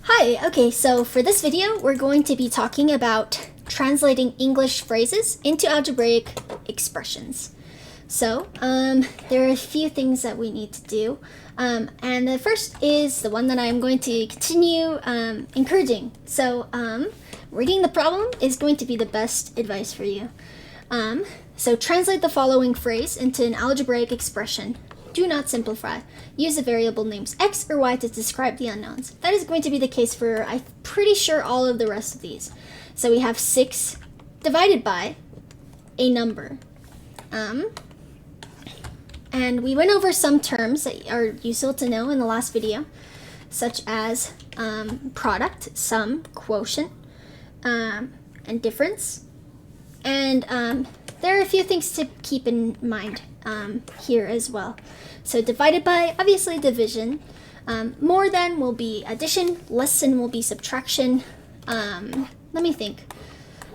Hi, okay, so for this video, we're going to be talking about translating English phrases into algebraic expressions. So, there are a few things that we need to do, and the first is the one that I'm going to continue encouraging. So, reading the problem is going to be the best advice for you. So translate the following phrase into an algebraic expression. Do not simplify. Use the variable names x or y to describe the unknowns. That is going to be the case for, I'm pretty sure, all of the rest of these. So we have 6 divided by a number. And we went over some terms that are useful to know in the last video, such as product, sum, quotient, and difference. And there are a few things to keep in mind here as well. So divided by, obviously division. More than will be addition. Less than will be subtraction. Let me think.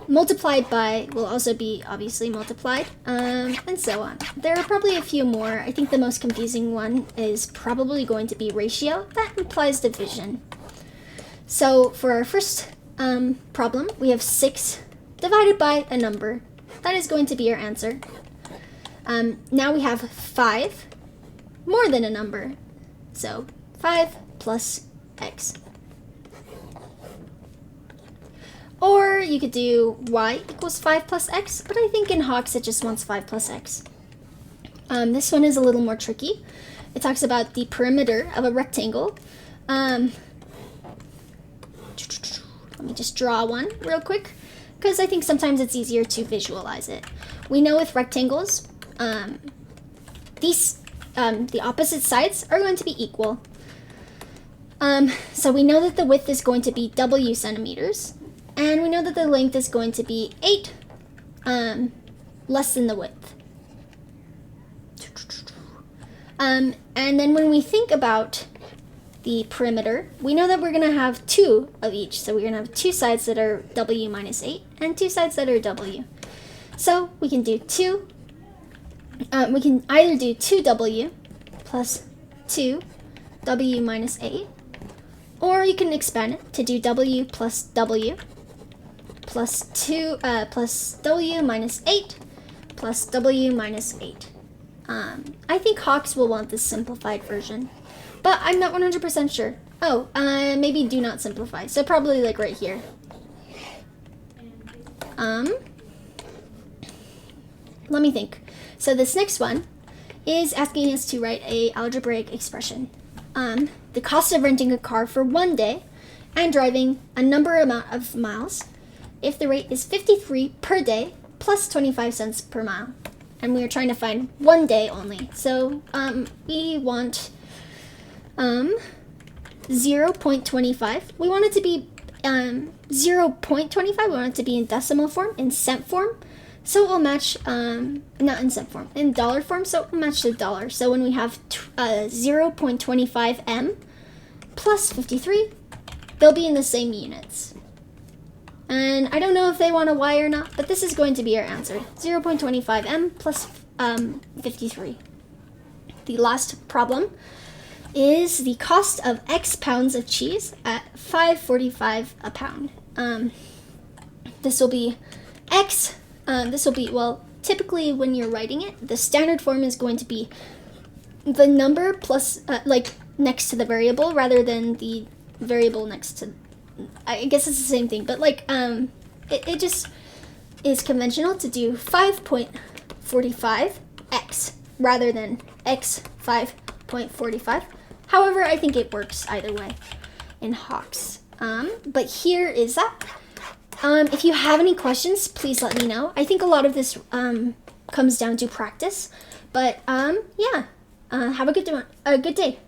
Multiplied by will also be obviously multiplied, and so on. There are probably a few more. I think the most confusing one is probably going to be ratio. That implies division. So for our first problem, we have 6 divided by a number. That is going to be our answer. Now we have 5 more than a number. So 5 plus x. Or you could do y equals 5 plus x, but I think in Hawks it just wants 5 plus x. This one is a little more tricky. It talks about the perimeter of a rectangle. Let me just draw one real quick, because I think sometimes it's easier to visualize it. We know with rectangles, the opposite sides are going to be equal. So we know that the width is going to be w centimeters, and we know that the length is going to be 8 less than the width. And then when we think about the perimeter, we know that we're going to have 2 of each. So we're going to have 2 sides that are w minus 8 and 2 sides that are w. So we can do 2. We can either do 2w plus 2w minus 8, or you can expand it to do w plus 2 plus w minus 8 plus w minus 8. I think Hawks will want this simplified version, but I'm not 100% sure. Oh, maybe do not simplify. So probably like right here. Let me think. So this next one is asking us to write a algebraic expression. The cost of renting a car for 1 day and driving a amount of miles if the rate is 53 per day plus 25 cents per mile. And we are trying to find 1 day only. So we want 0.25. We want it to be 0.25. We want it to be in decimal form, in cent form. So it will match, not in cent form, in dollar form, so it will match the dollar. So when we have 0.25 m plus 53, they'll be in the same units. And I don't know if they want a y or not, but this is going to be our answer. 0.25 m plus 53. The last problem is the cost of X pounds of cheese at $5.45 a pound. This will be X. Well, typically when you're writing it, the standard form is going to be the number plus, like, next to the variable rather than the variable next to, I guess it's the same thing, but like, it just is conventional to do 5.45 X rather than X 5.45. However, I think it works either way in Hawks. But here is that. If you have any questions, please let me know. I think a lot of this comes down to practice. But yeah, have a good day.